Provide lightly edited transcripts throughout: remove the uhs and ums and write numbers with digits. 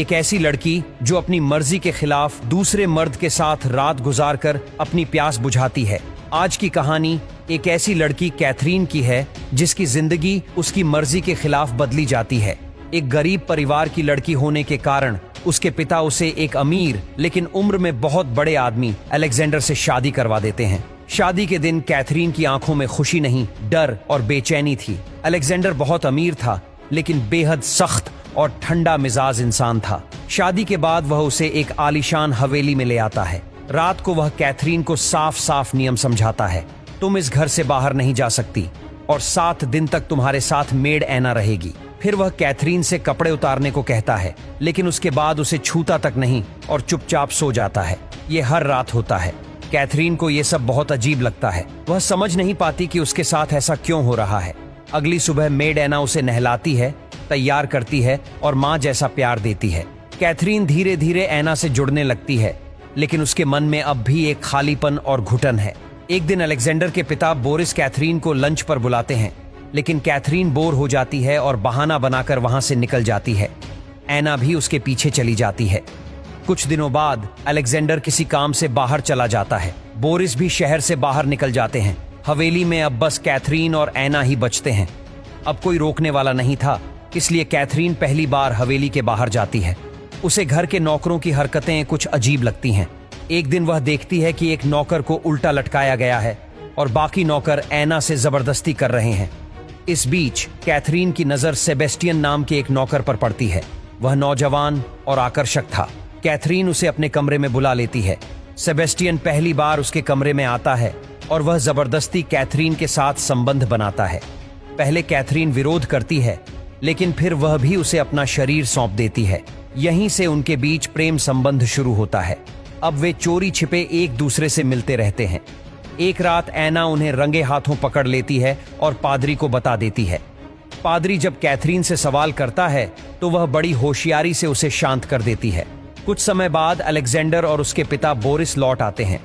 एक ऐसी लड़की जो अपनी मर्जी के खिलाफ दूसरे मर्द के साथ रात गुजारकर अपनी प्यास बुझाती है। आज की कहानी एक ऐसी लड़की कैथरीन की है जिसकी जिंदगी उसकी मर्जी के खिलाफ बदली जाती है। एक गरीब परिवार की लड़की होने के कारण उसके पिता उसे एक अमीर लेकिन उम्र में बहुत बड़े आदमी अलेक्जेंडर से शादी करवा देते हैं। शादी के दिन कैथरीन की आंखों में खुशी नहीं, डर और बेचैनी थी। अलेक्जेंडर बहुत अमीर था लेकिन बेहद सख्त और ठंडा मिजाज इंसान था। शादी के बाद वह उसे एक आलीशान हवेली में ले आता है। रात को वह कैथरीन को साफ साफ नियम समझाता है, तुम इस घर से बाहर नहीं जा सकती और 7 दिन तक तुम्हारे साथ मेड ऐना रहेगी। फिर वह कैथरीन से कपड़े उतारने को कहता है लेकिन उसके बाद उसे छूता तक नहीं और चुपचाप सो जाता है। ये हर रात होता है। कैथरीन को यह सब बहुत अजीब लगता है। वह समझ नहीं पाती कि उसके साथ ऐसा क्यों हो रहा है। अगली सुबह मेड ऐना उसे नहलाती है, तैयार करती है और माँ जैसा प्यार देती है। कैथरीन धीरे धीरे ऐना से जुड़ने लगती है लेकिन उसके मन में अब भी एक खालीपन और घुटन है। एक दिन अलेक्जेंडर के पिता बोरिस कैथरीन को लंच पर बुलाते हैं लेकिन कैथरीन बोर हो जाती है और बहाना बनाकर वहां से निकल जाती है। ऐना भी उसके पीछे चली जाती है। कुछ दिनों बाद अलेक्जेंडर किसी काम से बाहर चला जाता है। बोरिस भी शहर से बाहर निकल जाते हैं। हवेली में अब बस कैथरीन और ऐना ही बचते हैं। अब कोई रोकने वाला नहीं था, इसलिए कैथरीन पहली बार हवेली के बाहर जाती है। उसे घर के नौकरों की हरकतें कुछ अजीब लगती हैं। एक दिन वह देखती है कि एक नौकर को उल्टा लटकाया गया है और बाकी नौकर ऐना से जबरदस्ती कर रहे हैं। इस बीच कैथरीन की नजर सेबेस्टियन नाम के एक नौकर पर पड़ती है। वह नौजवान और आकर्षक था। कैथरीन उसे अपने कमरे में बुला लेती है। सेबेस्टियन पहली बार उसके कमरे में आता है और वह जबरदस्ती कैथरीन के साथ संबंध बनाता है। पहले कैथरीन विरोध करती है लेकिन फिर वह भी उसे अपना शरीर सौंप देती है। यहीं से उनके बीच प्रेम संबंध शुरू होता है। अब वे चोरी छिपे एक दूसरे से मिलते रहते हैं। एक रात ऐना उन्हें रंगे हाथों पकड़ लेती है और पादरी को बता देती है। पादरी जब कैथरीन से सवाल करता है तो वह बड़ी होशियारी से उसे शांत कर देती है। कुछ समय बाद अलेक्जेंडर और उसके पिता बोरिस लौट आते हैं।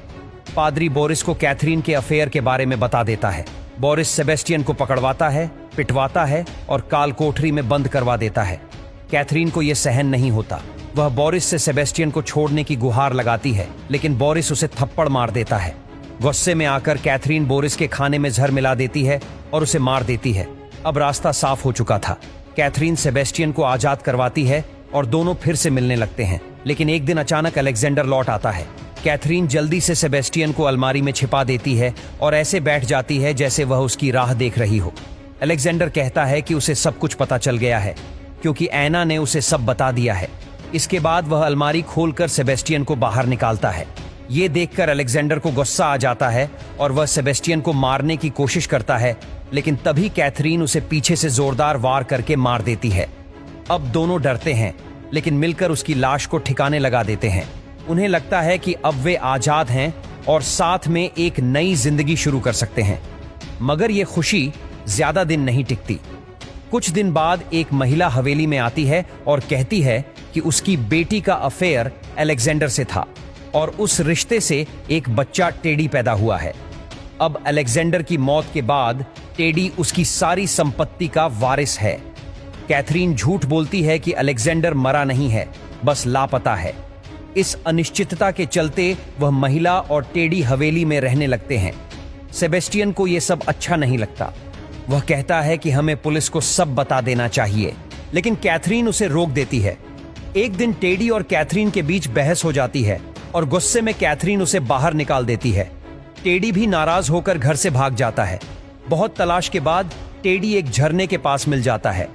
पादरी बोरिस को कैथरीन के अफेयर के बारे में बता देता है। बोरिस सेबेस्टियन को पकड़वाता है, पिटवाता है और काल कोठरी में बंद करवा देता है। कैथरीन को यह सहन नहीं होता। वह बोरिस से सेबेस्टियन को छोड़ने की गुहार लगाती है लेकिन बोरिस उसे थप्पड़ मार देता है। गुस्से में आकर कैथरीन बोरिस के खाने में जहर मिला देती है और उसे मार देती है। अब रास्ता साफ हो चुका था। कैथरीन सेबेस्टियन को आजाद करवाती है और दोनों फिर से मिलने लगते हैं। लेकिन एक दिन अचानक अलेक्जेंडर लौट आता है। कैथरीन जल्दी से सेबेस्टियन को अलमारी में छिपा देती है और ऐसे बैठ जाती है जैसे वह उसकी राह देख रही हो। अलेक्जेंडर कहता है कि उसे सब कुछ पता चल गया है क्योंकि ऐना ने उसे सब बता दिया है। इसके बाद वह अलमारी खोलकर सेबेस्टियन को बाहर निकालता है। ये देखकर अलेक्जेंडर को गुस्सा आ जाता है और वह सेबेस्टियन को मारने की कोशिश करता है लेकिन तभी कैथरीन उसे पीछे से जोरदार वार करके मार देती है। अब दोनों डरते हैं लेकिन मिलकर उसकी लाश को ठिकाने लगा देते हैं। उन्हें लगता है कि अब वे आजाद हैं और साथ में एक नई जिंदगी शुरू कर सकते हैं। मगर यह खुशी ज्यादा दिन नहीं टिकती। कुछ दिन बाद एक महिला हवेली में आती है और कहती है कि उसकी बेटी का अफेयर अलेक्जेंडर से था और उस रिश्ते से एक बच्चा टेडी पैदा हुआ है। अब अलेक्जेंडर की मौत के बाद टेडी उसकी सारी संपत्ति का वारिस है। कैथरीन झूठ बोलती है कि अलेक्जेंडर मरा नहीं है, बस लापता है। इस अनिश्चितता के चलते वह महिला और टेडी हवेली में रहने लगते हैं। सेबेस्टियन को यह सब अच्छा नहीं लगता। वह कहता है कि हमें पुलिस को सब बता देना चाहिए लेकिन कैथरीन उसे रोक देती है। एक दिन टेडी और कैथरीन के बीच बहस हो जाती है और गुस्से में कैथरीन उसे बाहर निकाल देती है। टेडी भी नाराज होकर घर से भाग जाता है। बहुत तलाश के बाद टेडी एक झरने के पास मिल जाता है।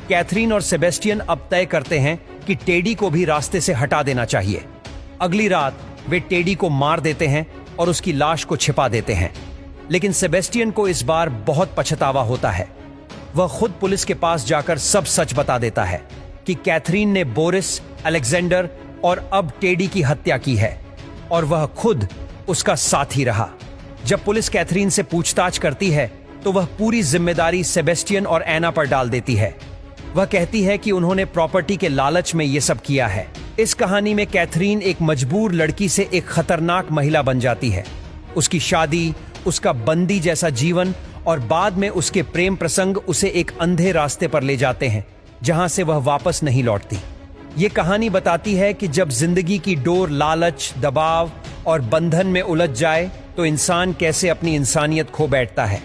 कैथरीन और सेबेस्टियन अब तय करते हैं कि टेडी को भी रास्ते से हटा देना चाहिए। अगली रात वे टेडी को मार देते हैं और उसकी लाश को छिपा देते हैं। लेकिन सेबेस्टियन को इस बार बहुत पछतावा होता है। वह खुद पुलिस के पास जाकर सब सच बता देता है कि कैथरीन ने बोरिस, अलेक्जेंडर और अब टेडी की हत्या की है और वह खुद उसका साथी रहा। जब पुलिस कैथरीन से पूछताछ करती है तो वह पूरी जिम्मेदारी सेबेस्टियन और ऐना पर डाल देती है। वह कहती है कि उन्होंने प्रॉपर्टी के लालच में यह सब किया है। इस कहानी में कैथरीन एक मजबूर लड़की से एक खतरनाक महिला बन जाती है। उसकी शादी, उसका बंदी जैसा जीवन और बाद में उसके प्रेम प्रसंग उसे एक अंधे रास्ते पर ले जाते हैं जहां से वह वापस नहीं लौटती। ये कहानी बताती है कि जब जिंदगी की डोर लालच, दबाव और बंधन में उलझ जाए तो इंसान कैसे अपनी इंसानियत खो बैठता है।